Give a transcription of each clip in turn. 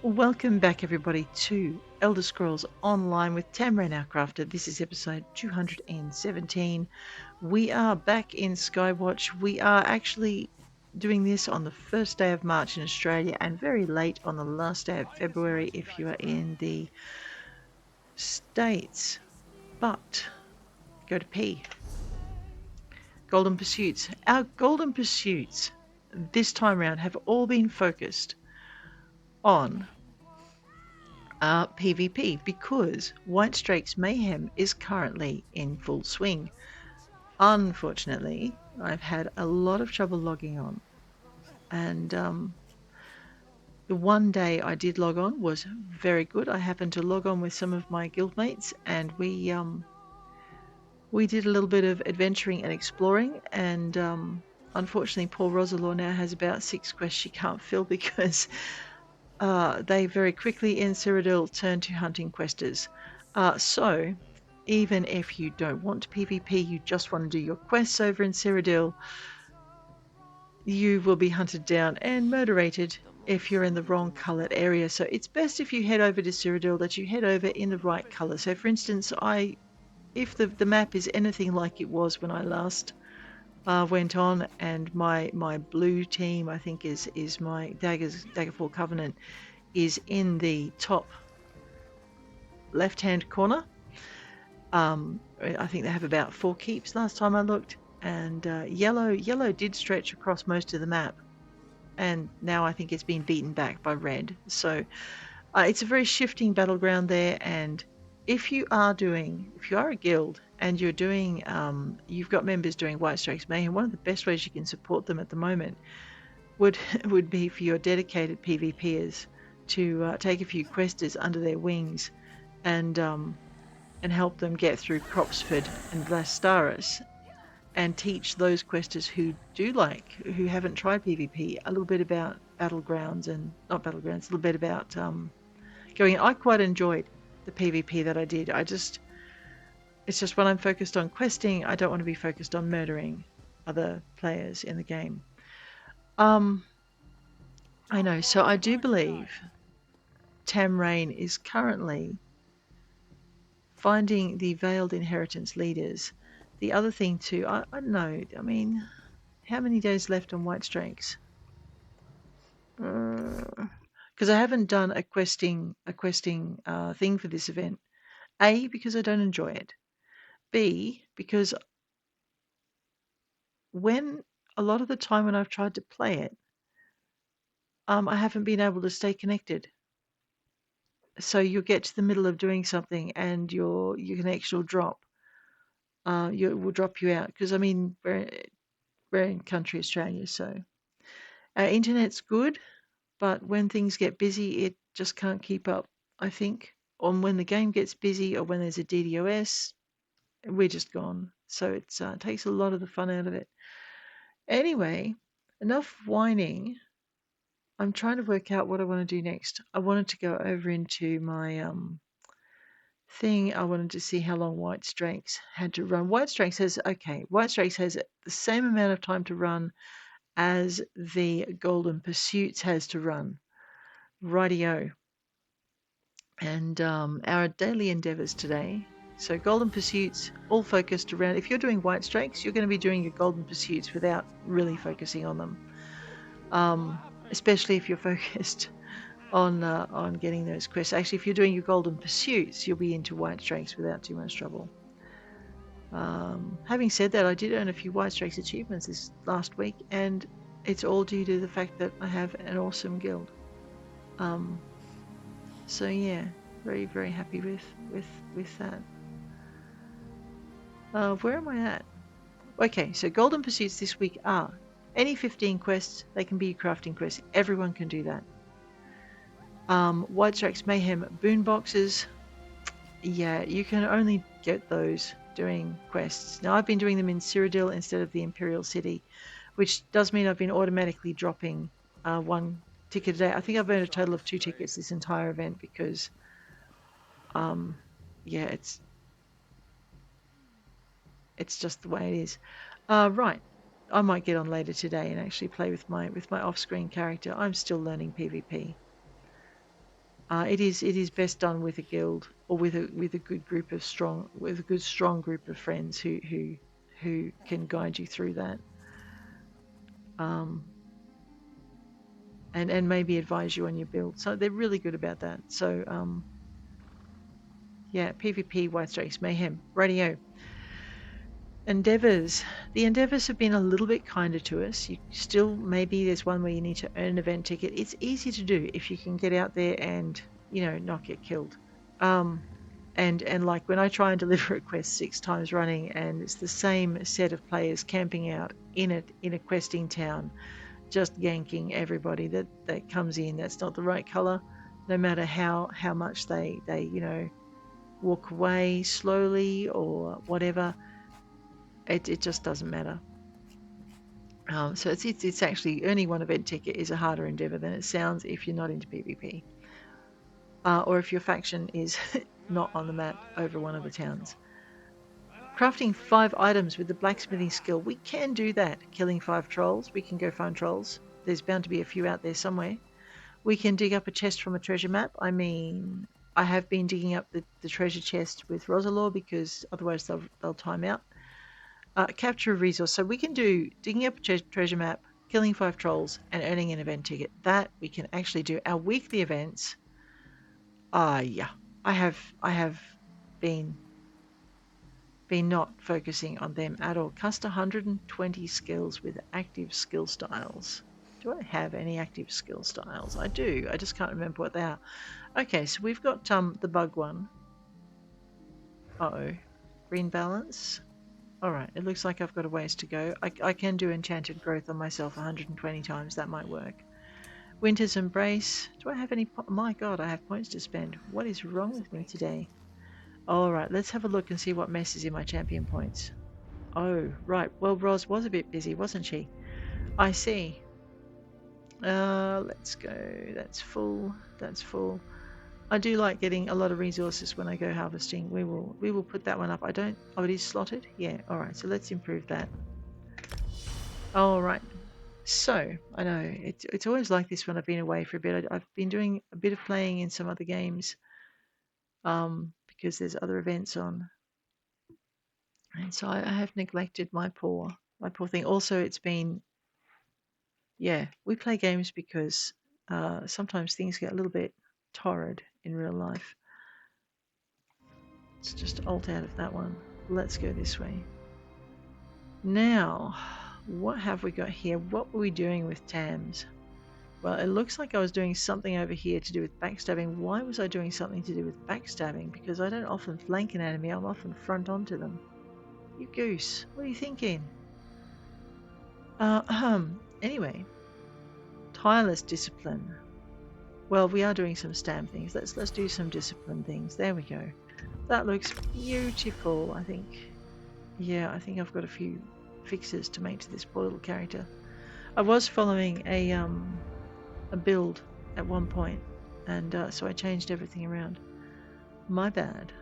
Welcome back, everybody, to Elder Scrolls Online with Tamrain, our crafter. This is episode 217. We are back in Skywatch. We are actually doing this on the first day of March in Australia and very late on the last day of February if you are in the States. But go to P. Golden Pursuits. Our Golden Pursuits this time around have all been focused on PvP because Whitestrake's Mayhem is currently in full swing. Unfortunately, I've had a lot of trouble logging on, and the one day I did log on was very good. I happened to log on with some of my guildmates, and we did a little bit of adventuring and exploring, and unfortunately poor Rosalor now has about 6 quests she can't fill because they very quickly in Cyrodiil turn to hunting questers. So even if you don't want PvP, you just want to do your quests over in Cyrodiil, you will be hunted down and murderated if you're in the wrong coloured area. So it's best if you head over to Cyrodiil that you head over in the right colour. So for instance, if the map is anything like it was when I last went on, and my blue team, I think is my Daggerfall Covenant, is in the top left hand corner. I think they have about 4 keeps last time I looked, and yellow did stretch across most of the map, and now I think it's been beaten back by red. So it's a very shifting battleground there, and if you are a guild and you're doing you've got members doing Whitestrake's Mayhem, one of the best ways you can support them at the moment would be for your dedicated PvPers to take a few questers under their wings and help them get through Cropsford and Blastaris, and teach those questers who haven't tried PvP a little bit about battlegrounds, and not battlegrounds, a little bit about going. I quite enjoyed the PvP that I did. It's just when I'm focused on questing, I don't want to be focused on murdering other players in the game. I know. So I do believe Tamrain is currently finding the Veiled Inheritance leaders. The other thing too, I don't know. I mean, how many days left on Whitestrakes? Because I haven't done a questing thing for this event. A, because I don't enjoy it. B, because a lot of the time when I've tried to play it, I haven't been able to stay connected. So you'll get to the middle of doing something and your connection will drop. It will drop you out, because I mean we're in country Australia, so our internet's good, but when things get busy, it just can't keep up. I think, or when the game gets busy, or when there's a DDoS, we're just gone. So it takes a lot of the fun out of it. Anyway, enough whining. I'm trying to work out what I want to do next. I wanted to go over into my thing. I wanted to see how long Whitestrakes had to run. Whitestrakes has the same amount of time to run as the Golden Pursuits has to run. Rightio. And our daily endeavours today. So Golden Pursuits, all focused around, if you're doing Whitestrakes, you're going to be doing your Golden Pursuits without really focusing on them. Especially if you're focused on getting those quests. Actually, if you're doing your Golden Pursuits, you'll be into Whitestrakes without too much trouble. Having said that, I did earn a few Whitestrakes achievements this last week, and it's all due to the fact that I have an awesome guild. So yeah, very, very happy with that. Where am I at? Okay, so Golden Pursuits this week are any 15 quests. They can be crafting quests. Everyone can do that. Whitestrake's Mayhem boonboxes. Yeah, you can only get those doing quests. Now, I've been doing them in Cyrodiil instead of the Imperial City, which does mean I've been automatically dropping 1 ticket a day. I think I've earned a total of 2 tickets this entire event because, yeah, it's just the way it is. Right, I might get on later today and actually play with my off-screen character. I'm still learning PvP. It is best done with a guild or with a good group of strong group of friends who can guide you through that, and maybe advise you on your build. So they're really good about that. So yeah, PvP, White Strikes, Mayhem, Radio. Endeavours. The endeavours have been a little bit kinder to us. You still, maybe there's one where you need to earn an event ticket. It's easy to do if you can get out there and, not get killed. And like when I try and deliver a quest 6 times running and it's the same set of players camping out in a questing town, just yanking everybody that comes in that's not the right color, no matter how much they walk away slowly or whatever. It just doesn't matter. So it's actually earning one event ticket is a harder endeavor than it sounds if you're not into PvP, or if your faction is not on the map over one of the towns. Crafting 5 items with the blacksmithing skill. We can do that. Killing 5 trolls. We can go find trolls. There's bound to be a few out there somewhere. We can dig up a chest from a treasure map. I mean, I have been digging up the treasure chest with Rosalor because otherwise they'll time out. Capture a resource. So we can do digging up a treasure map, killing 5 trolls, and earning an event ticket. That we can actually do. Our weekly events. Yeah. I have been not focusing on them at all. Cast 120 skills with active skill styles. Do I have any active skill styles? I do. I just can't remember what they are. Okay, so we've got the bug one. Green balance. Alright, it looks like I've got a ways to go. I can do enchanted growth on myself 120 times. That might work. Winter's Embrace. Do I have any... My god, I have points to spend. What is wrong with me today? Alright, let's have a look and see what messes in my champion points. Oh, right. Well, Roz was a bit busy, wasn't she? I see. Let's go. That's full. That's full. I do like getting a lot of resources when I go harvesting. We will put that one up. I don't... Oh, it is slotted? Yeah. Alright, so let's improve that. Alright. So, I know, it's always like this when I've been away for a bit. I've been doing a bit of playing in some other games because there's other events on. And so I have neglected my poor thing. Also, it's been... Yeah, we play games because sometimes things get a little bit torrid in real life. Let's just alt out of that one. Let's go this way. Now, what have we got here? What were we doing with Tams? Well, it looks like I was doing something over here to do with backstabbing. Why was I doing something to do with backstabbing? Because I don't often flank an enemy, I'm often front onto them. You goose, what are you thinking? Anyway. Tireless discipline. Well, we are doing some stam things. Let's do some discipline things. There we go. That looks beautiful, I think. Yeah, I think I've got a few fixes to make to this poor little character. I was following a build at one point, and so I changed everything around. My bad.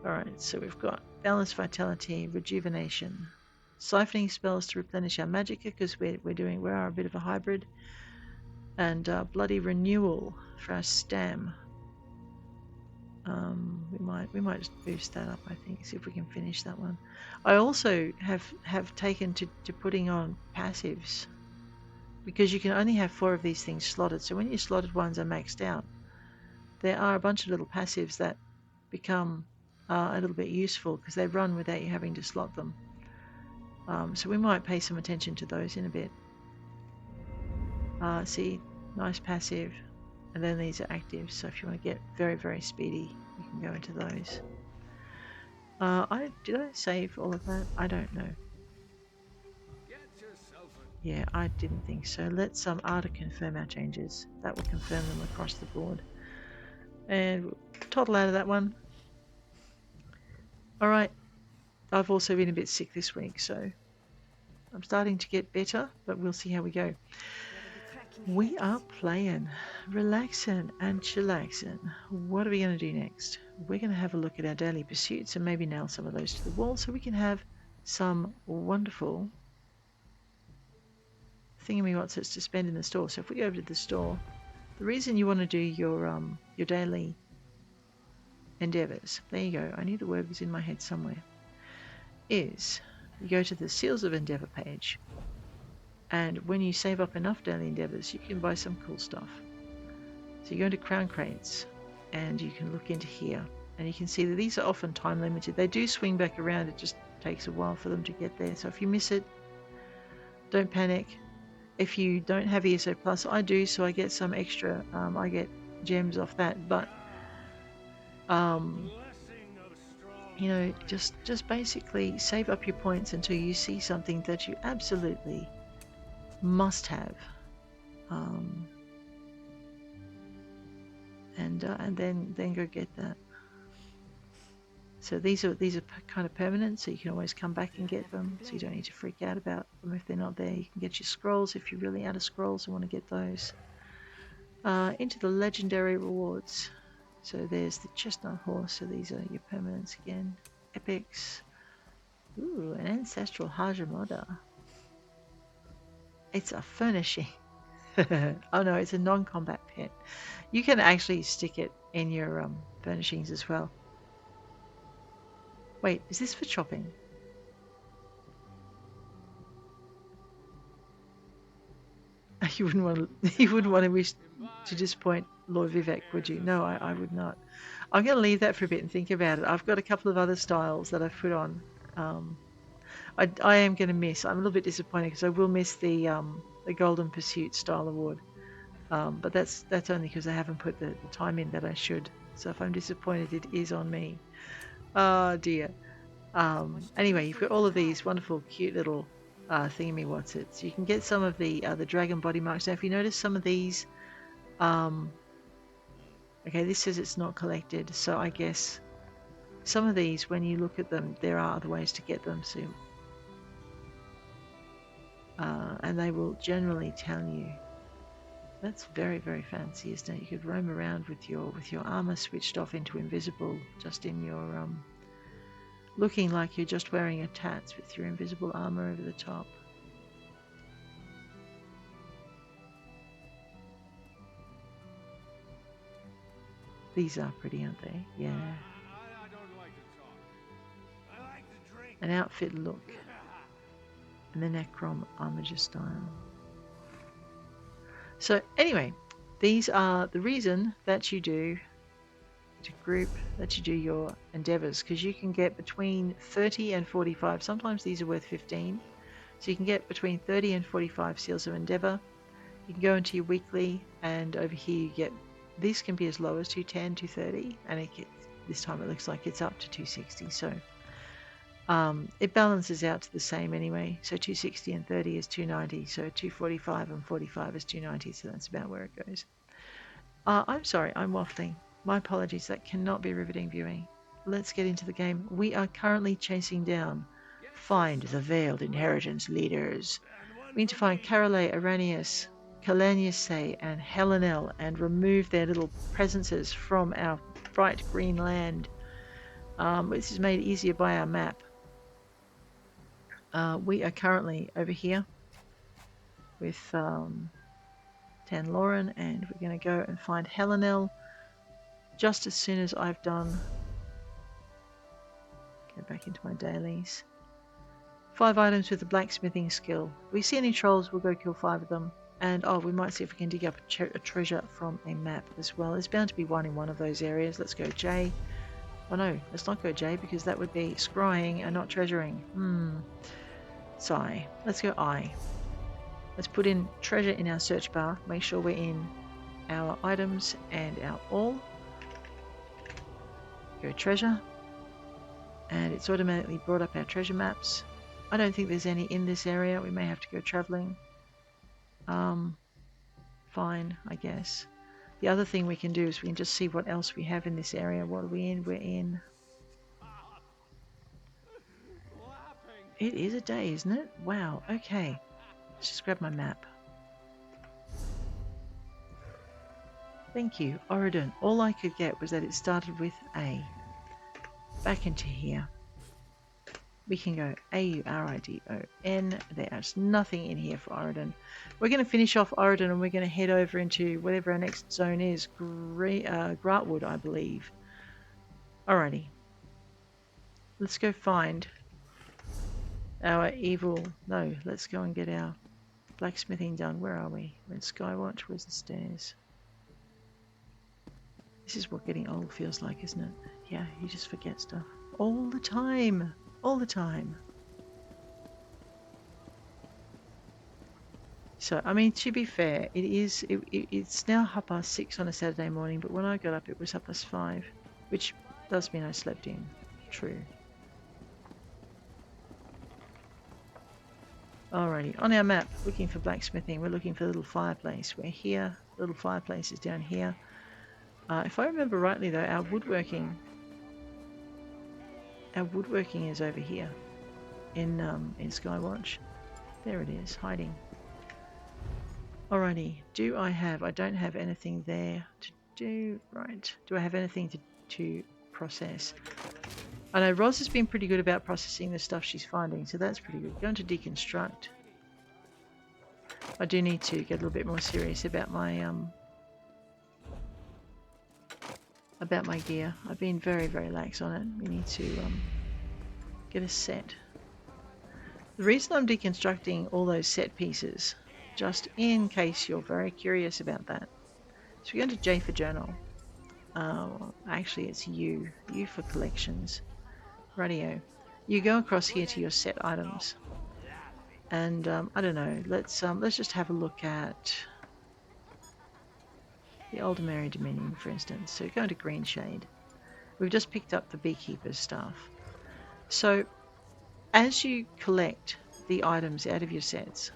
Alright, so we've got balance, vitality, rejuvenation, siphoning spells to replenish our magicka because we are a bit of a hybrid, and bloody renewal for our stam. We might just boost that up, I think, see if we can finish that one. I also have taken to putting on passives because you can only have 4 of these things slotted. So when your slotted ones are maxed out, there are a bunch of little passives that become a little bit useful because they run without you having to slot them. So we might pay some attention to those in a bit. See, nice passive. And then these are active, so if you want to get very, very speedy, you can go into those. Did I save all of that? I don't know. Yeah, I didn't think so. Let's to confirm our changes. That will confirm them across the board. And we'll toddle out of that one. Alright. I've also been a bit sick this week, so I'm starting to get better, but we'll see how we go. We are playing, relaxing and chillaxing. What are we going to do next? We're going to have a look at our daily pursuits and maybe nail some of those to the wall so we can have some wonderful thingamywhatsits to spend in the store. So if we go over to the store, The reason you want to do your daily endeavors, there you go, I knew the word was in my head somewhere, is you go to the Seals of Endeavor page, and when you save up enough daily endeavors, you can buy some cool stuff. So you go into Crown Crates, and you can look into here, and you can see that these are often time limited. They do swing back around, it just takes a while for them to get there. So if you miss it, don't panic. If you don't have ESO Plus, I do, so I get some extra, I get gems off that, but you know, just basically save up your points until you see something that you absolutely must have, and then go get that. So these are kind of permanent, so you can always come back and get them, so you don't need to freak out about them if they're not there. You can get your scrolls if you're really out of scrolls and want to get those. Into the legendary rewards. So there's the chestnut horse, so these are your permanents again. Epics. Ooh, an ancestral Hajamoda. It's a furnishing. Oh no, it's a non-combat pet. You can actually stick it in your furnishings as well. Wait, is this for chopping? You wouldn't want to wish to disappoint Lord Vivek, would you? No, I would not. I'm going to leave that for a bit and think about it. I've got a couple of other styles that I've put on. I am going to miss. I'm a little bit disappointed because I will miss the Golden Pursuit style award. But that's only because I haven't put the time in that I should. So if I'm disappointed, it is on me. Oh dear. Anyway, you've got all of these wonderful, cute little thingamywhatsits. You can get some of the dragon body marks. Now, if you notice some of these, okay, this says it's not collected. So I guess some of these, when you look at them, there are other ways to get them. So, and they will generally tell you. That's very, very fancy, isn't it? You could roam around with your armor switched off into invisible, just in your looking like you're just wearing a tats with your invisible armor over the top. These are pretty, aren't they? Yeah. I don't like to talk. I like to drink. An outfit look. And the Necrom Armiger style. So anyway, these are the reason that you do to group, that you do your endeavors, because you can get between 30 and 45. Sometimes these are worth 15. So you can get between 30 and 45 seals of endeavor. You can go into your weekly, and over here you get, these can be as low as 210, 230, and it gets, this time it looks like it's up to 260. So it balances out to the same anyway. So 260 and 30 is 290. So 245 and 45 is 290. So that's about where it goes. I'm sorry, I'm waffling. My apologies, that cannot be riveting viewing. Let's get into the game. We are currently chasing down. Find the Veiled Inheritance leaders. We need to find Karulae, Aranias, Calanyese, and Helonel and remove their little presences from our bright green land. This is made easier by our map. We are currently over here with Tanloran, and we're going to go and find Helonel just as soon as I've done. Go back into my dailies. 5 items with the blacksmithing skill. If we see any trolls, we'll go kill 5 of them. And we might see if we can dig up a treasure from a map as well. There's bound to be one in one of those areas. Let's go J. Oh no, let's not go J because that would be scrying and not treasuring. Sigh. Let's go I. Let's put in treasure in our search bar. Make sure we're in our items and our all. Go treasure. And it's automatically brought up our treasure maps. I don't think there's any in this area. We may have to go traveling. Fine, I guess. The other thing we can do is we can just see what else we have in this area. What are we in? We're in... It is a day, isn't it? Wow, okay. Let's just grab my map. Thank you, Auridon. All I could get was that it started with A. Back into here. we can go Auridon. There's nothing in here for Auridon. We're going to finish off Auridon and we're going to head over into whatever our next zone is. Grantwood, I believe. Alrighty. Let's go find our evil... No, let's go and get our blacksmithing done. Where are we? We're in Skywatch. Where's the stairs? This is what getting old feels like, isn't it? Yeah, you just forget stuff. All the time. All the time. So, I mean, to be fair, it's now 6:30 on a Saturday morning, but when I got up it was 5:30, which does mean I slept in. True. Alrighty, on our map, looking for blacksmithing, we're looking for the little fireplace. We're here, the little fireplace is down here. If I remember rightly though, our woodworking is over here in Skywatch. There it is, hiding. Alrighty, I don't have anything there to do, right. Do I have anything to process? I know Roz has been pretty good about processing the stuff she's finding, so that's pretty good. Going to deconstruct. I do need to get a little bit more serious about my gear. I've been very, very lax on it. We need to get a set. The reason I'm deconstructing all those set pieces, just in case you're very curious about that. So we're going to J for journal. Actually, it's U for collections. Radio. You go across here to your set items, and I don't know. Let's just have a look at the Aldermary Dominion, for instance. So go into Green Shade. We've just picked up the Beekeeper's stuff. So as you collect the items out of your sets,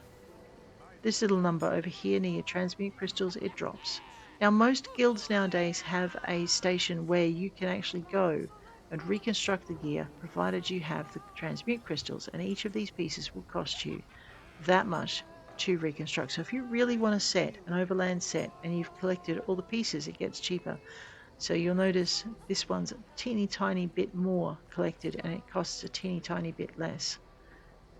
this little number over here near your transmute crystals, it drops. Now most guilds nowadays have a station where you can actually go and reconstruct the gear, provided you have the transmute crystals, and each of these pieces will cost you that much to reconstruct. So if you really want a set, an overland set, and you've collected all the pieces, it gets cheaper. So you'll notice this one's a teeny tiny bit more collected and it costs a teeny tiny bit less.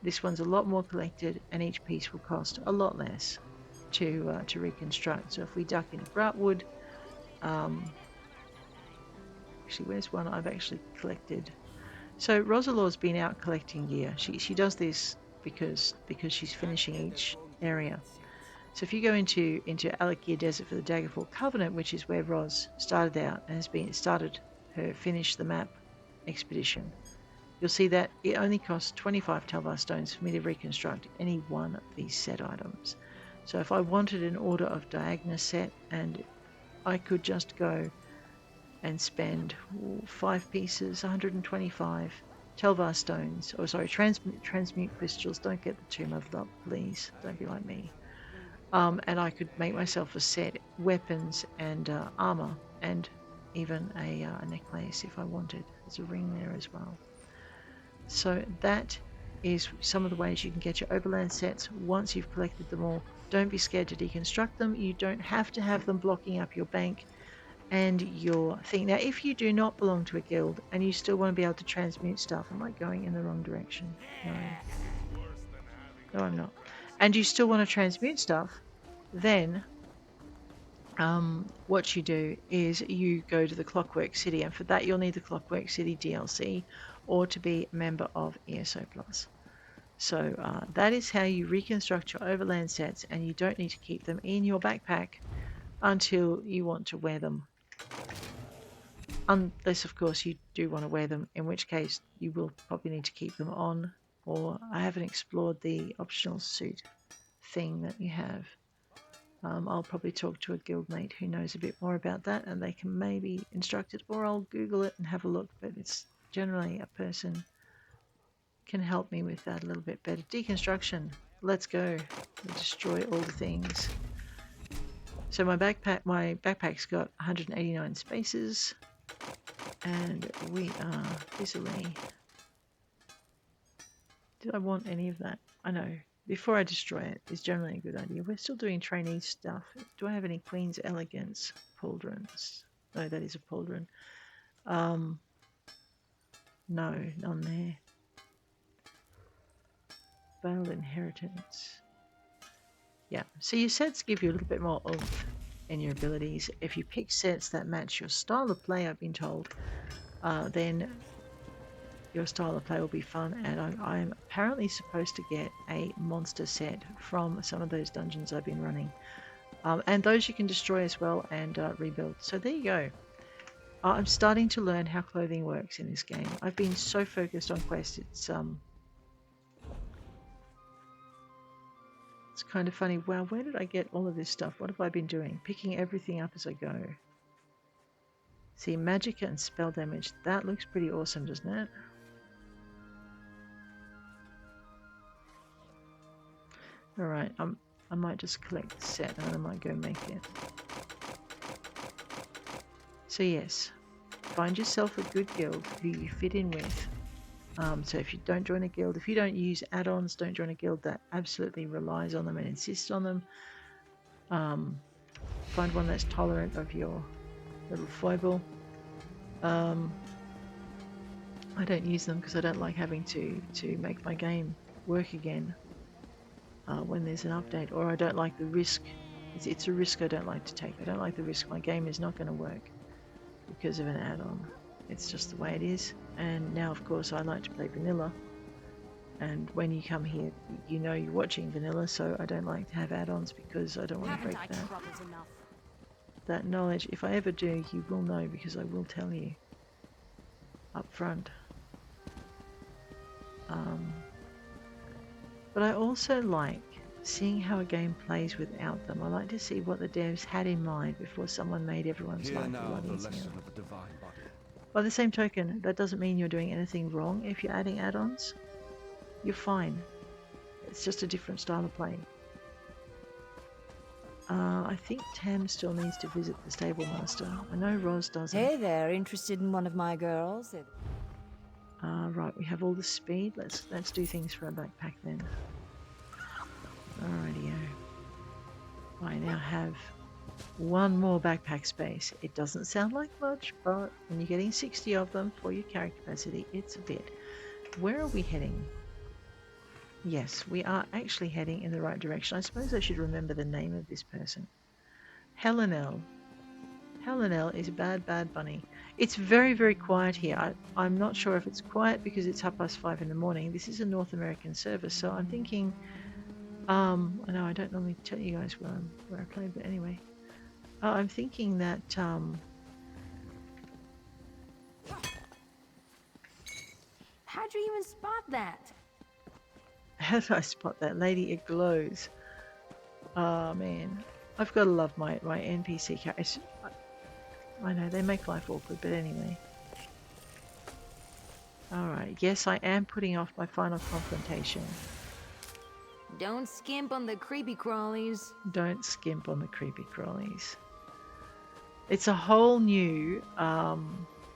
This one's a lot more collected and each piece will cost a lot less to reconstruct. So if we duck into Grantwood, actually where's one I've actually collected? So Rosalaw's been out collecting gear. She does this because she's finishing each area. So if you go into Alakir Desert for the Daggerfall Covenant, which is where Roz started out and has started her Finish the Map expedition, you'll see that it only costs 25 Telvar stones for me to reconstruct any one of these set items. So if I wanted an Order of Diagna set, and I could just go and spend 5 pieces, 125 Telvar stones, or sorry, transmute crystals. Don't get the two muddled up, please. Don't be like me. And I could make myself a set, weapons and armor, and even a necklace if I wanted. There's a ring there as well. So that is some of the ways you can get your overland sets once you've collected them all. Don't be scared to deconstruct them. You don't have to have them blocking up your bank and your thing. Now, if you do not belong to a guild and you still want to be able to transmute stuff, am I going in the wrong direction? No, I'm not. And you still want to transmute stuff, then what you do is you go to the Clockwork City, and for that you'll need the Clockwork City DLC or to be a member of ESO Plus. So that is how you reconstruct your overland sets, and you don't need to keep them in your backpack until you want to wear them. Unless, of course, you do want to wear them, in which case you will probably need to keep them on, or I haven't explored the optional suit thing that you have. I'll probably talk to a guildmate who knows a bit more about that and they can maybe instruct it, or I'll Google it and have a look, but it's generally a person can help me with that a little bit better. Deconstruction. Let's go. We'll destroy all the things. So my backpack's got 189 spaces and we are busily... Did I want any of that? I know. Before I destroy it is generally a good idea. We're still doing trainee stuff. Do I have any Queen's Elegance pauldrons? No, that is a pauldron. No, none there. Failed inheritance. Yeah, so your sets give you a little bit more oomph in your abilities. If you pick sets that match your style of play, I've been told, then your style of play will be fun. And I'm apparently supposed to get a monster set from some of those dungeons I've been running. And those you can destroy as well and rebuild. So there you go. I'm starting to learn how clothing works in this game. I've been so focused on quests. It's kind of funny. Wow, where did I get all of this stuff? What have I been doing? Picking everything up as I go. See, magicka and spell damage. That looks pretty awesome, doesn't it? Alright, I might just collect the set and I might go make it. So yes, find yourself a good guild who you fit in with. So if you don't join a guild, if you don't use add-ons, don't join a guild that absolutely relies on them and insists on them. Find one that's tolerant of your little foible. I don't use them because I don't like having to make my game work again when there's an update, or I don't like the risk. It's a risk I don't like to take. I don't like the risk my game is not going to work because of an add-on. It's just the way it is. And now, of course, I like to play vanilla. And when you come here, you know you're watching vanilla, so I don't like to have add-ons because I don't want to break that knowledge. If I ever do, you will know because I will tell you up front. But I also like seeing how a game plays without them. I like to see what the devs had in mind before someone made everyone's life a lot easier. By the same token, that doesn't mean you're doing anything wrong if you're adding add-ons. You're fine. It's just a different style of play. I think Tam still needs to visit the stablemaster. I know Roz doesn't. Hey there, interested in one of my girls? Right, we have all the speed. Let's do things for a backpack then. Alrighty-o. I now have one more backpack space. It doesn't sound like much, but when you're getting 60 of them for your carry capacity, it's a bit. Where are we heading? Yes, we are actually heading in the right direction. I suppose I should remember the name of this person. Helonel. Helonel is a bad bunny. It's very, very quiet here. I'm not sure if it's quiet because it's 5:30 in the morning. This is a North American service, so I'm thinking, I know I don't normally tell you guys where I played, but anyway. I'm thinking that, How'd you even spot that? how did I spot that lady? It glows. Oh man, I've got to love my NPC characters. I know they make life awkward, but anyway. Alright, yes, I am putting off my final confrontation. Don't skimp on the creepy crawlies. Don't skimp on the creepy crawlies. It's a whole new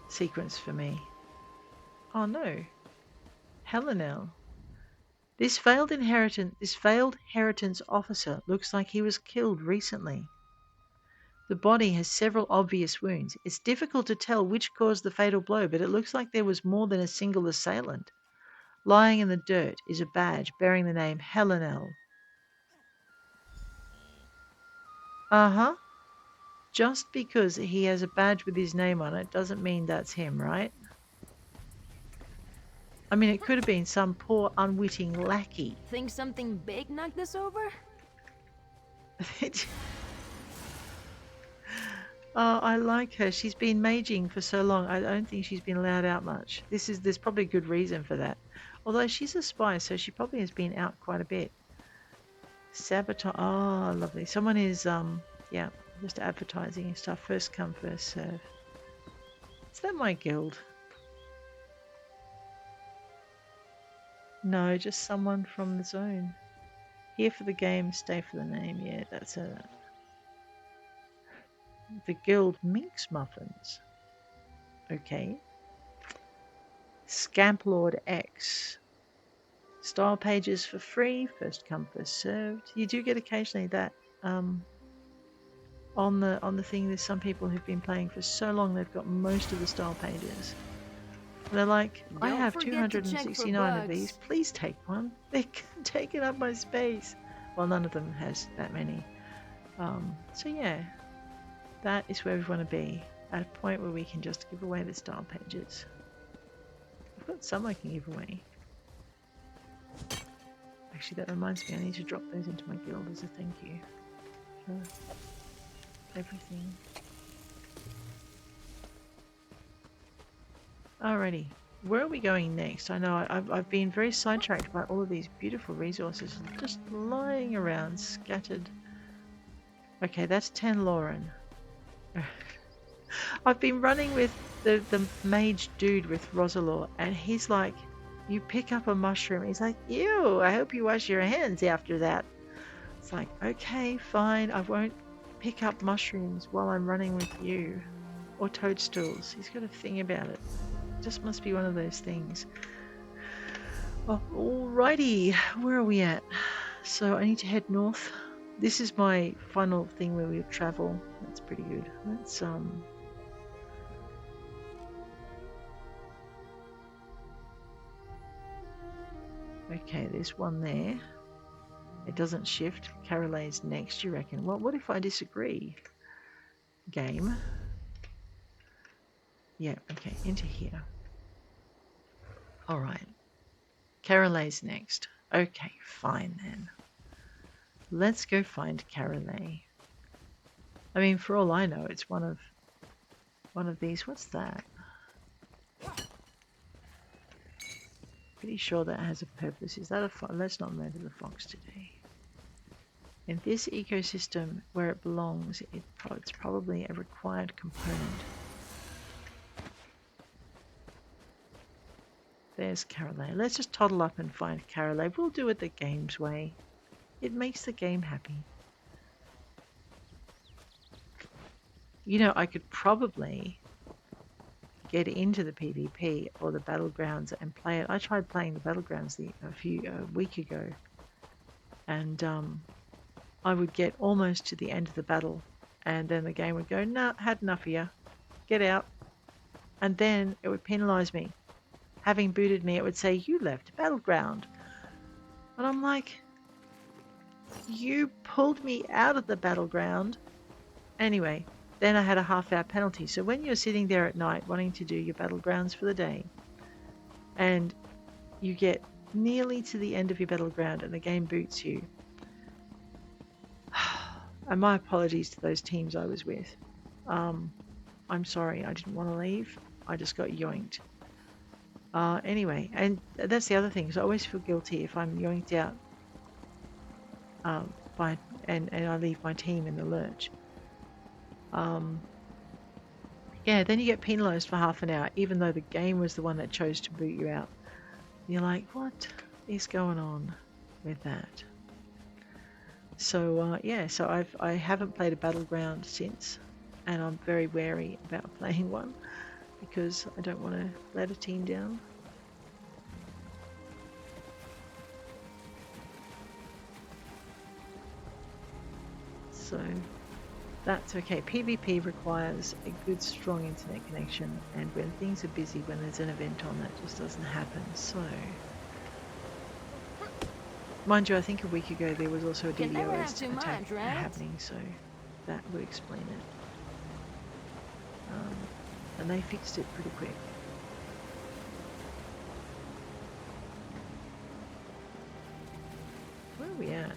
sequence for me. Oh no, Helonel. This failed inheritance officer looks like he was killed recently. The body has several obvious wounds. It's difficult to tell which caused the fatal blow, but it looks like there was more than a single assailant. Lying in the dirt is a badge bearing the name Helonel. Uh-huh. Just because he has a badge with his name on it doesn't mean that's him, right? I mean, it could have been some poor unwitting lackey. Think something big knocked this over? Oh, I like her. She's been maging for so long. I don't think she's been allowed out much. There's probably a good reason for that. Although she's a spy, so she probably has been out quite a bit. Sabotage. Oh, lovely. Someone is, yeah, just advertising and stuff. First come, first serve. Is that my guild? No, just someone from the zone. Here for the game, stay for the name. Yeah, that's a... The guild Minx Muffins. Okay. Scamp Lord X. Style pages for free. First come, first served. You do get occasionally that on the thing. There's some people who've been playing for so long they've got most of the style pages. And they're like, I Don't have forget to check for 269 of these. bugs. Please take one. They're taking up my space. Well, none of them has that many. So yeah, that is where we want to be. At a point where we can just give away the style pages. I've got some I can give away. Actually, that reminds me, I need to drop those into my guild as a thank you for everything. Alrighty, where are we going next? I know I've been very sidetracked by all of these beautiful resources just lying around, scattered. Okay, that's 10 Lauren. I've been running with the mage dude with Rosalor, and he's like, you pick up a mushroom. He's like, ew, I hope you wash your hands after that. It's like, okay, fine, I won't pick up mushrooms while I'm running with you. Or toadstools. He's got a thing about it. Just must be one of those things. Oh, alrighty, where are we at? So I need to head north. This is my final thing where we travel. That's pretty good. Let's okay, there's one there. It doesn't shift. Karulae's next, you reckon? Well, what if I disagree? Game. Yeah, okay, into here. Alright. Karulae's next. Okay, fine then. Let's go find Karulae. I mean, for all I know, it's one of these. What's that? Pretty sure that has a purpose. Is that a fox? Let's not murder the fox today. In this ecosystem where it belongs, it's probably a required component. There's Karulae. Let's just toddle up and find Karulae. We'll do it the game's way. It makes the game happy. You know, I could probably get into the PvP or the battlegrounds and play it. I tried playing the battlegrounds a week ago, and I would get almost to the end of the battle, and then the game would go, "Nah, had enough of you. Get out." And then it would penalise me. Having booted me, it would say, "You left battleground." And I'm like, you pulled me out of the battleground. Anyway, then I had a half-hour penalty. So when you're sitting there at night wanting to do your battlegrounds for the day, and you get nearly to the end of your battleground and the game boots you, and my apologies to those teams I was with. I'm sorry, I didn't want to leave. I just got yoinked. Anyway, and that's the other thing. So I always feel guilty if I'm yoinked out and I leave my team in the lurch. Yeah, then you get penalised for half an hour, even though the game was the one that chose to boot you out. You're like, what is going on with that? So yeah, so I haven't played a battleground since, and I'm very wary about playing one because I don't want to let a team down. So that's okay. PvP requires a good, strong internet connection, and when things are busy, when there's an event on, that just doesn't happen. So, mind you, I think a week ago there was also a DDoS attack happening, so that would explain it. And they fixed it pretty quick. Where are we at?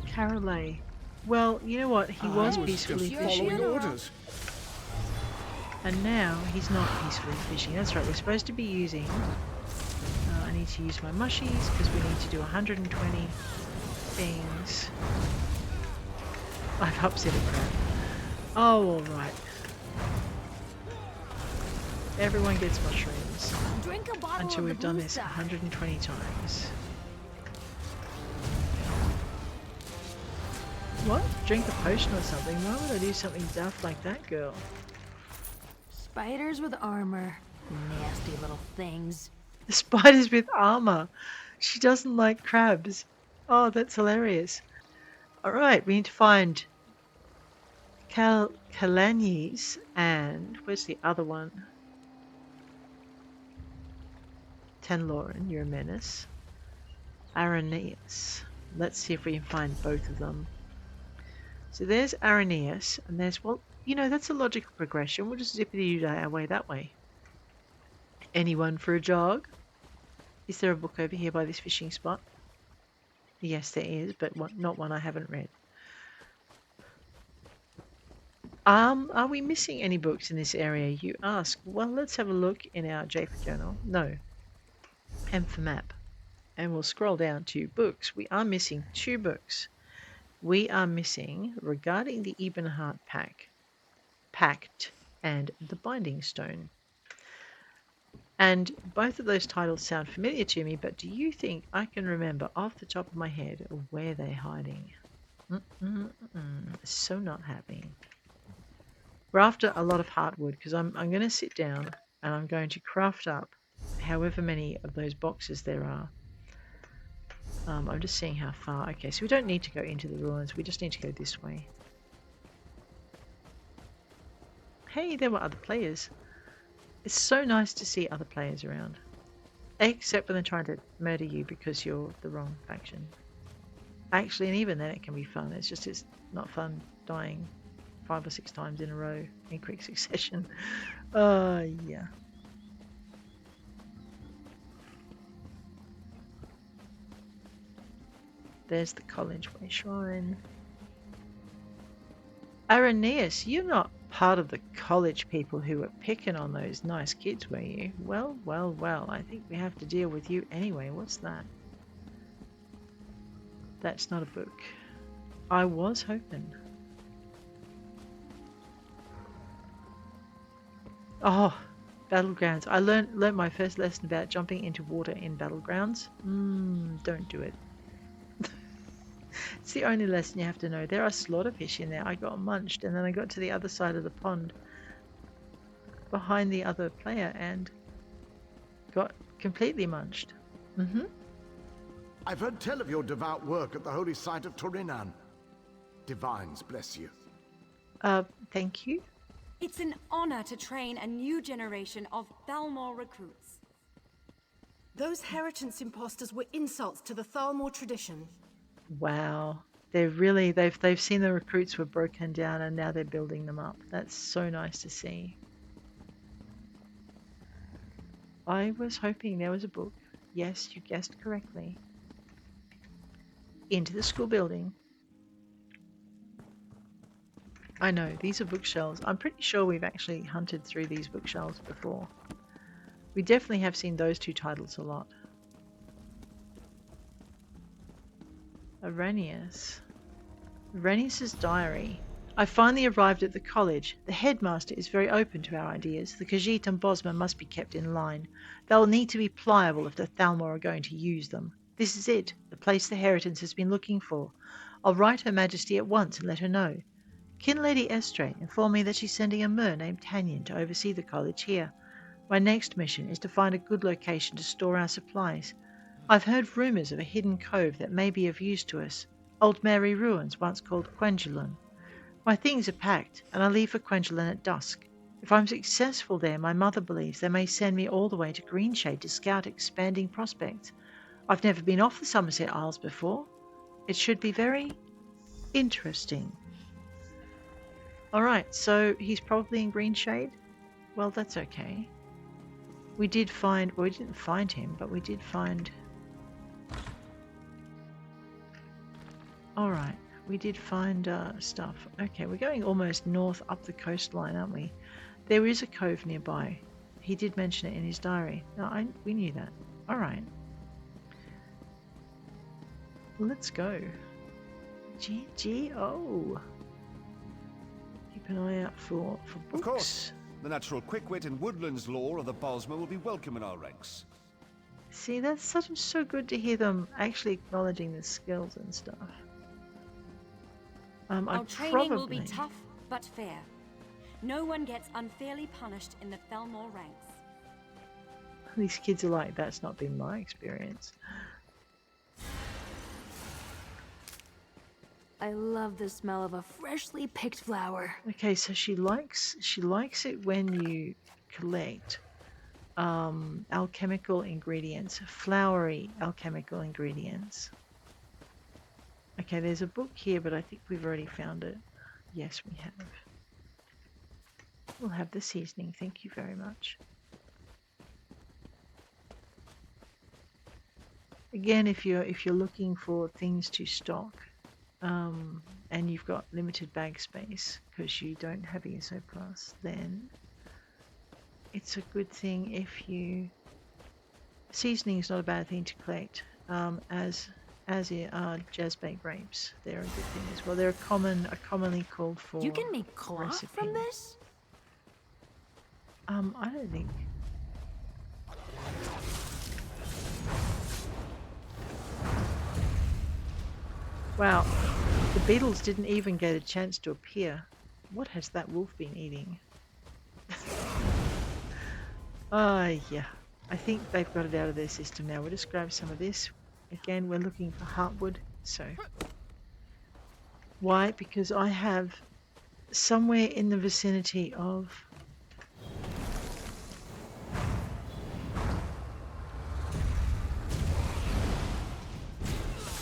Karulae. Well, you know what? He was peacefully fishing. Orders. And now he's not peacefully fishing. That's right, we're supposed to be using... I need to use my mushies because we need to do 120 things. I've upset a crab. Oh, alright. Everyone gets mushrooms until we've done this 120 times. What? Drink a potion or something? Why would I do something daft like that, girl? Spiders with armor. Nasty little things. The spiders with armor. She doesn't like crabs. Oh, that's hilarious. Alright, we need to find Calanyese and... where's the other one? Tenloran, you're a menace. Aranias. Let's see if we can find both of them. So there's Aranias, and there's, well, that's a logical progression. We'll just zippity our way that way. Anyone for a jog? Is there a book over here by this fishing spot? Yes, there is, but not one I haven't read. Are we missing any books in this area, you ask? Well, let's have a look in our JPEG journal. No. M for map. And we'll scroll down to books. We are missing 2 books. We are missing Regarding the Ebonheart Pact and The Binding Stone. And both of those titles sound familiar to me, but do you think I can remember off the top of my head where they're hiding? So not happy. We're after a lot of heartwood because I'm going to sit down and I'm going to craft up however many of those boxes there are. I'm just seeing how far. Okay, so we don't need to go into the ruins. We just need to go this way. Hey, there were other players. It's so nice to see other players around. Except when they're trying to murder you because you're the wrong faction. Actually, and even then it can be fun. It's not fun dying 5 or 6 times in a row in quick succession. Yeah. There's the College Way Shrine. Aranias, you're not part of the college people who were picking on those nice kids, were you? Well, well, well, I think we have to deal with you anyway. What's that? That's not a book. I was hoping. Oh, battlegrounds. I learned my first lesson about jumping into water in battlegrounds. Don't do it. It's the only lesson you have to know. There are slaughterfish in there. I got munched and then I got to the other side of the pond behind the other player and got completely munched. I've heard tell of your devout work at the holy site of Torinan. Divines bless you. Thank you. It's an honor to train a new generation of Thalmor recruits. Those heritance imposters were insults to the Thalmor tradition. Wow. They've seen the recruits were broken down and now they're building them up. That's so nice to see. I was hoping there was a book. Yes, you guessed correctly. Into the school building. I know, these are bookshelves. I'm pretty sure we've actually hunted through these bookshelves before. We definitely have seen those 2 titles a lot. Aranias. Aranias' diary. I finally arrived at the college. The headmaster is very open to our ideas. The Khajiit and Bosma must be kept in line. They will need to be pliable if the Thalmor are going to use them. This is it, the place the Heritance has been looking for. I'll write Her Majesty at once and let her know. Kin Lady Estre informed me that she's sending a mer named Tanyan to oversee the college here. My next mission is to find a good location to store our supplies. I've heard rumours of a hidden cove that may be of use to us. Old Mary ruins, once called Quengelin. My things are packed, and I leave for Quengelin at dusk. If I'm successful there, my mother believes they may send me all the way to Greenshade to scout expanding prospects. I've never been off the Somerset Isles before. It should be very interesting. Alright, so he's probably in Greenshade? Well, that's okay. We didn't find him, but we did find... Alright, we did find stuff. Okay, we're going almost north up the coastline, aren't we? There is a cove nearby. He did mention it in his diary. No, we knew that. Alright. Let's go. Oh. Keep an eye out for books. Of course. The natural quick-wit and woodlands lore of the Bosma will be welcome in our ranks. See, that's so good to hear them actually acknowledging the skills and stuff. Our training will be tough but fair. No one gets unfairly punished in the Thalmor ranks. These kids are like, that's not been my experience. I love the smell of a freshly picked flower. Okay, so she likes it when you collect. alchemical ingredients, flowery alchemical ingredients. Okay, there's a book here, but I think we've already found it. Yes, we have. We'll have the seasoning. Thank you very much. Again, if you're looking for things to stock, and you've got limited bag space because you don't have ESO Plus, then it's a good thing if you. Seasoning is not a bad thing to collect, as are jazzbait grapes. They're a good thing as well. They're commonly called for. You can make cloth recipe. from this? I don't think. Wow, the beetles didn't even get a chance to appear. What has that wolf been eating? Yeah. I think they've got it out of their system now. We'll just grab some of this. Again, we're looking for heartwood. So, why? Because I have somewhere in the vicinity of.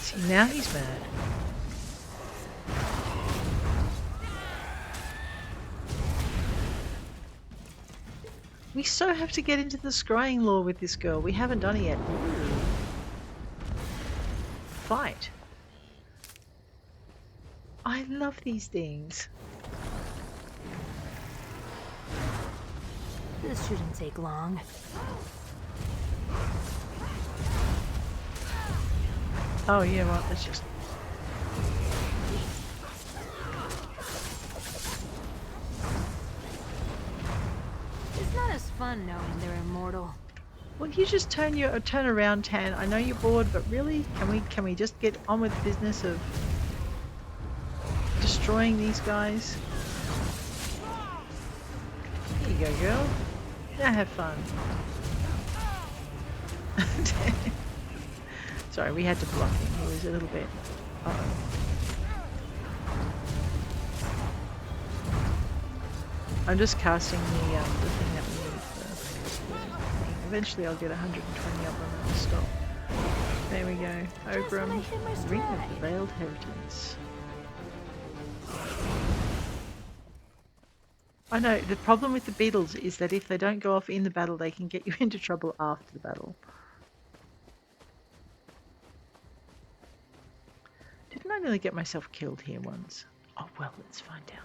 See, now he's mad. We so have to get into the scrying lore with this girl. We haven't done it yet. Ooh. Fight. I love these things. This shouldn't take long. Oh yeah, right, let's just... It's not as fun knowing they're immortal. Well, you just turn around, Tan. I know you're bored, but really, can we just get on with the business of destroying these guys? Here you go, girl. Now have fun. Sorry, we had to block him. He was a little bit... Uh-oh. I'm just casting the thing that we need for the thing. Eventually I'll get 120 up and then stop. There we go. Ogrum. Ring of the Veiled Inheritance. I know, the problem with the beetles is that if they don't go off in the battle, they can get you into trouble after the battle. Didn't I nearly get myself killed here once? Oh well, let's find out.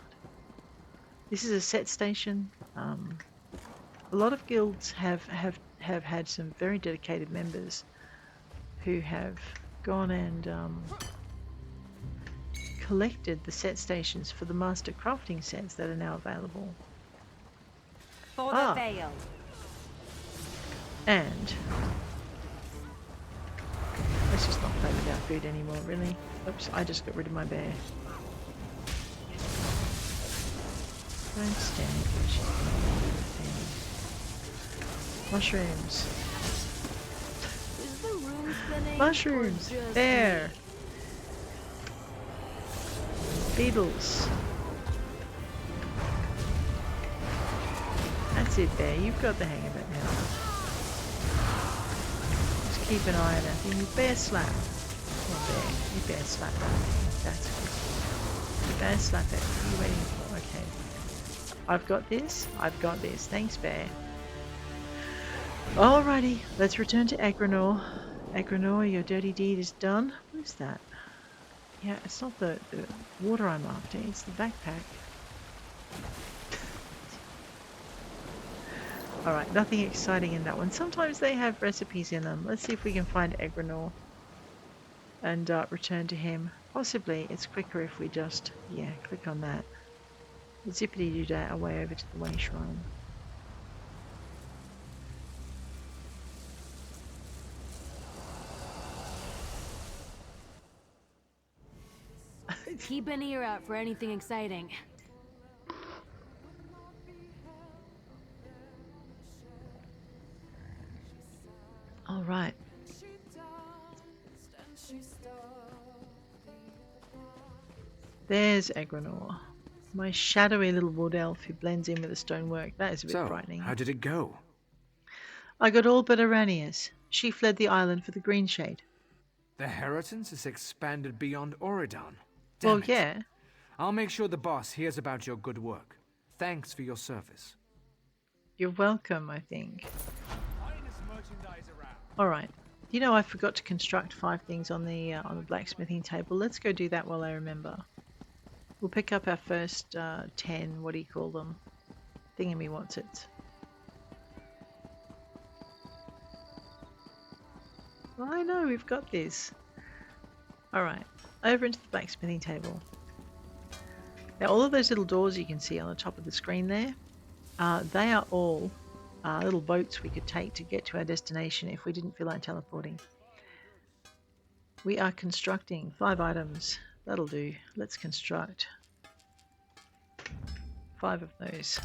This is a set station. A lot of guilds have had some very dedicated members who have gone and collected the set stations for the master crafting sets that are now available. For the veil. And let's just not play without food anymore, really. Oops, I just got rid of my bear. Don't stand for shit. Mushrooms. Is the room spinning? Mushrooms! There! Beetles. That's it there, you've got the hang of it now. Just keep an eye on that thing. You bear slap. Oh, bear. You bear slap that thing. That's good. You bear slap it. What are you waiting for? Okay. I've got this. I've got this. Thanks, bear. Alrighty, let's return to Agranor. Agranor, your dirty deed is done. What is that? Yeah, it's not the water I'm after, it's the backpack. Alright, nothing exciting in that one. Sometimes they have recipes in them. Let's see if we can find Agranor and return to him. Possibly it's quicker if we just, yeah, click on that. Zippity-doo-dah away over to the Way Shrine. Keep an ear out for anything exciting. All right. There's Agranor, my shadowy little wood elf who blends in with the stonework. That is a bit frightening. How did it go? I got all but Aranias. She fled the island for the Green Shade. The inheritance is expanded beyond Auridon. Well, Damn it. yeah. I'll make sure the boss hears about your good work. Thanks for your service. You're welcome, I think. Alright. You know, I forgot to construct 5 things on the blacksmithing table. Let's go do that while I remember. We'll pick up our first 10, what do you call them? Thingamywhatsits. Well, I know, we've got this. Alright, over into the blacksmithing table. Now, all of those little doors you can see on the top of the screen there, they are all little boats we could take to get to our destination if we didn't feel like teleporting. We are constructing 5 items. That'll do. Let's construct 5 of those.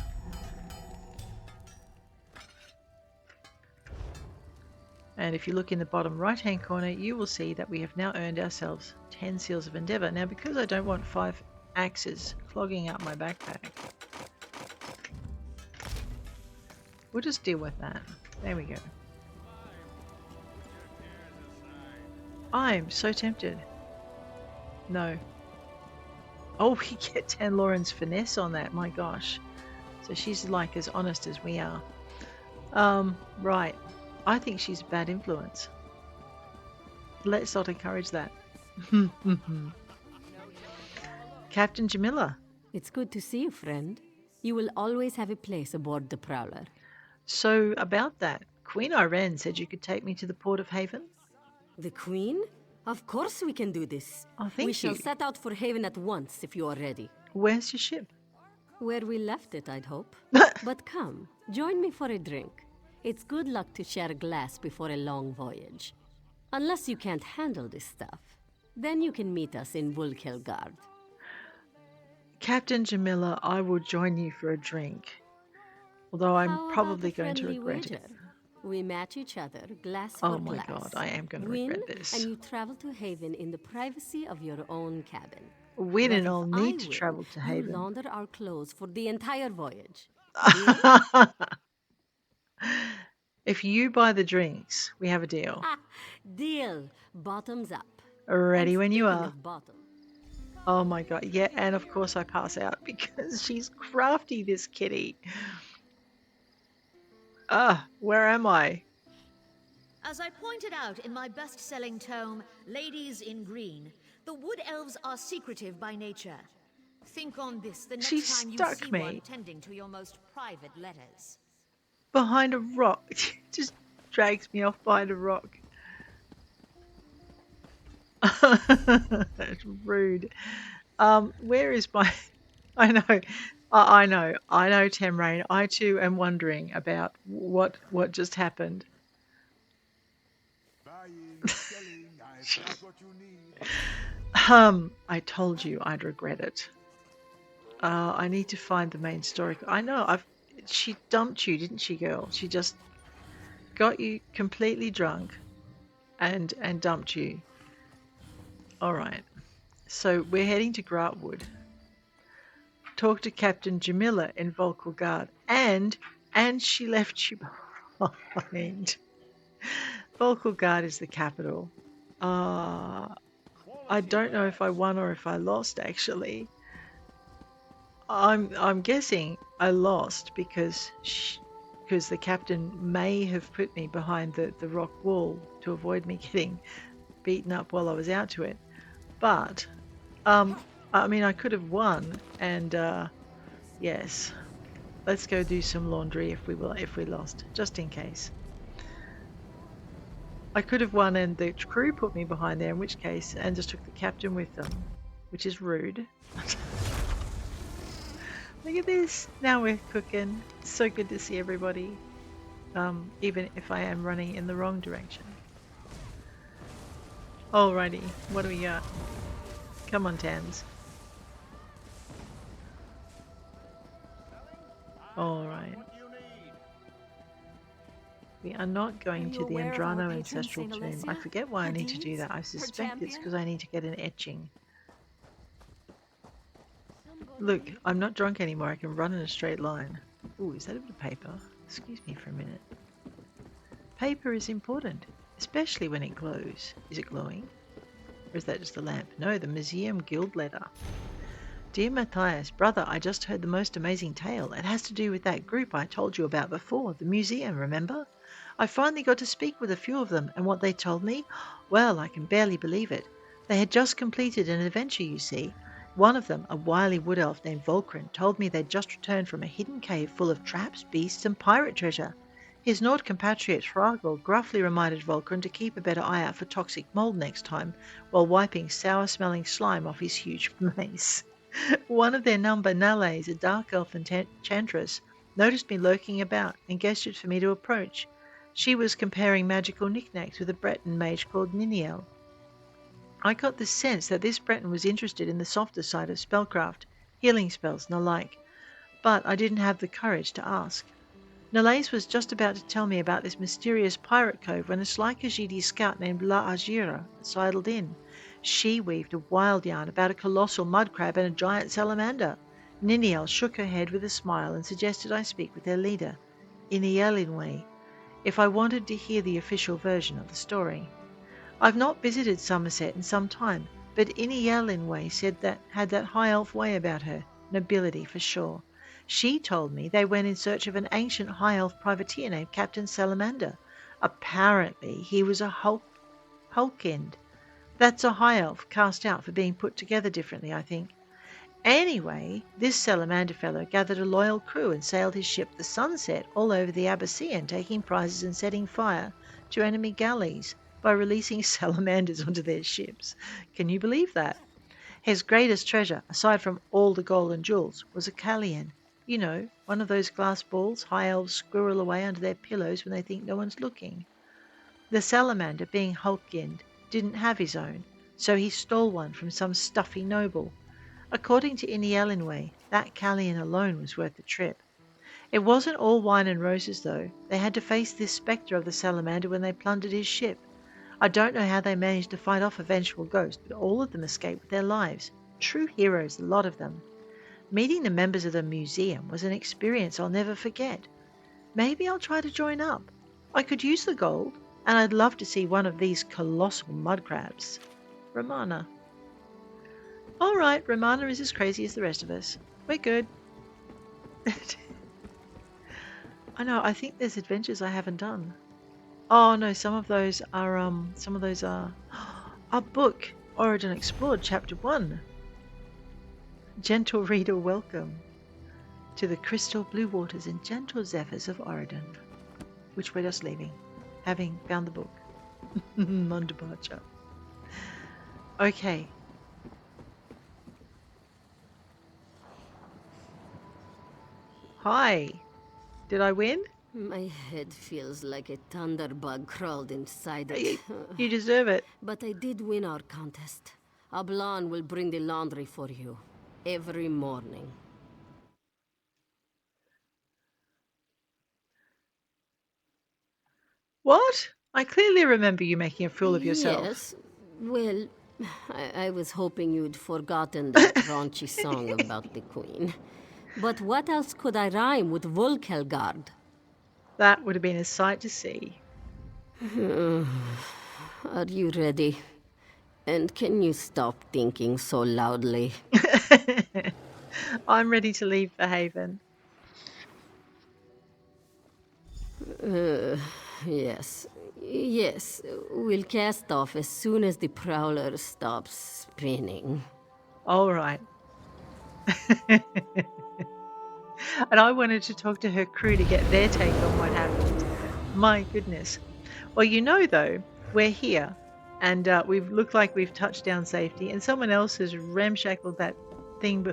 And if you look in the bottom right hand corner, you will see that we have now earned ourselves 10 Seals of Endeavour. Now, because I don't want 5 axes clogging up my backpack, we'll just deal with that. There we go. I'm so tempted. No. Oh, we get Tanloran's finesse on that, my gosh. So she's like as honest as we are. Right. I think she's a bad influence. Let's not encourage that. Captain Jamila. It's good to see you, friend. You will always have a place aboard the Prowler. So, about that, Queen Irene said you could take me to the port of Haven? The Queen? Of course we can do this. Oh, thank you. We shall set out for Haven at once if you are ready. Where's your ship? Where we left it, I'd hope. But come, join me for a drink. It's good luck to share a glass before a long voyage. Unless you can't handle this stuff. Then you can meet us in Vulkelgard. Captain Jamila, I will join you for a drink. Although I'm How probably about a going to friendly regret wager? it. We match each other, glass for Oh my glass. god, I am going to Win, regret this. and you travel to Haven in the privacy of your own cabin. Win But and I'll if need I to win, travel to you Haven. launder our clothes for the entire voyage. If you buy the drinks, we have a deal. Deal. Bottoms up. Ready And when you speaking are. of bottom, Oh my god, yeah, and of course I pass out because she's crafty, this kitty. Where am I? As I pointed out in my best-selling tome, Ladies in Green, the wood elves are secretive by nature. Think on this the next She time you stuck see me. one tending to your most private letters. Behind a rock. Just drags me off behind a rock. That's rude. Where is my... I know, Tamrain. I too am wondering about what just happened. Buying, selling, I've got what you need. I told you I'd regret it. I need to find the main story. I know, she dumped you, didn't she, girl? She just got you completely drunk and dumped you. Alright, so we're heading to Grartwood. Talk to Captain Jamila in Vulkelgard, and she left you behind. Vulkelgard is the capital. I don't know if I won or if I lost, actually. I'm guessing I lost because the captain may have put me behind the rock wall to avoid me getting beaten up while I was out to it. But I mean, I could have won, and yes, let's go do some laundry if we lost, just in case. I could have won and the crew put me behind there, in which case, and just took the captain with them, which is rude. Look at this, now we're cooking. It's so good to see everybody, even if I am running in the wrong direction. Alrighty, what do we got? Come on, Tans. Alright. We are not going to the Andrano Ancestral Tomb. I forget why I need to do that. I suspect it's because I need to get an etching. Look, I'm not drunk anymore. I can run in a straight line. Ooh, is that a bit of paper? Excuse me for a minute. paper is important, especially when it glows. Is it glowing? Or is that just the lamp? No, the museum guild letter. Dear Matthias, brother, I just heard the most amazing tale. It has to do with that group I told you about before, the museum, remember? I finally got to speak with a few of them, and what they told me? Well, I can barely believe it. They had just completed an adventure, you see. One of them, a wily wood elf named Volcran, told me they'd just returned from a hidden cave full of traps, beasts, and pirate treasure. His Nord compatriot Thragor gruffly reminded Volcran to keep a better eye out for toxic mold next time, while wiping sour-smelling slime off his huge mace. One of their number, Nalaise, a dark elf enchantress, noticed me lurking about and gestured for me to approach. She was comparing magical knickknacks with a Breton mage called Niniel. I got the sense that this Breton was interested in the softer side of spellcraft, healing spells and the like, but I didn't have the courage to ask. Nalaise was just about to tell me about this mysterious pirate cove when a sly Khajiit scout named La Ajira sidled in. She weaved a wild yarn about a colossal mud crab and a giant salamander. Niniel shook her head with a smile and suggested I speak with their leader, Iniellinwe, if I wanted to hear the official version of the story. I've not visited Somerset in some time, but Iniellinwe said that had that high elf way about her, nobility for sure. She told me they went in search of an ancient high elf privateer named Captain Salamander. Apparently he was a Hulkind. That's a high elf cast out for being put together differently, I think. Anyway, this salamander fellow gathered a loyal crew and sailed his ship the Sunset all over the Abbassian, taking prizes and setting fire to enemy galleys by releasing salamanders onto their ships. Can you believe that? His greatest treasure, aside from all the gold and jewels, was a Calanyese. You know, one of those glass balls high elves squirrel away under their pillows when they think no one's looking. The salamander, being Hulkind, didn't have his own, so he stole one from some stuffy noble. According to Iniellinwe, that Calanyese alone was worth the trip. It wasn't all wine and roses, though. They had to face this spectre of the salamander when they plundered his ship. I don't know how they managed to fight off a vengeful ghost, but all of them escaped with their lives. True heroes, a lot of them. Meeting the members of the museum was an experience I'll never forget. Maybe I'll try to join up. I could use the gold, and I'd love to see one of these colossal mud crabs. Romana. All right, Romana is as crazy as the rest of us. We're good. I know, I think there's adventures I haven't done. Oh no, some of those are a book, Auridon Explored, Chapter 1. Gentle reader, welcome to the crystal blue waters and gentle zephyrs of Auridon, which we're just leaving, having found the book on departure. Okay. Hi. Did I win? My head feels like a thunderbug crawled inside it. You deserve it. But I did win our contest. Ablan will bring the laundry for you every morning. What? I clearly remember you making a fool of yourself. Yes. Well, I was hoping you'd forgotten that raunchy song about the queen. But what else could I rhyme with Volkelgard? That would have been a sight to see. Are you ready? And can you stop thinking so loudly? I'm ready to leave the haven. Yes. Yes, we'll cast off as soon as the prowler stops spinning. All right. And I wanted to talk to her crew to get their take on what happened. My goodness. Well, you know, though, we're here, and we've looked like we've touched down safety, and someone else has ramshackled that thing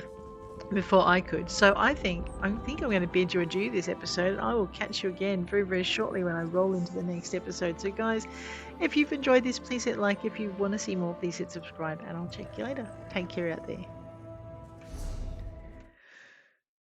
before I could. So I think I'm going to bid you adieu this episode. I will catch you again very, very shortly when I roll into the next episode. So guys, if you've enjoyed this, please hit like. If you want to see more, please hit subscribe, and I'll check you later. Take care out there.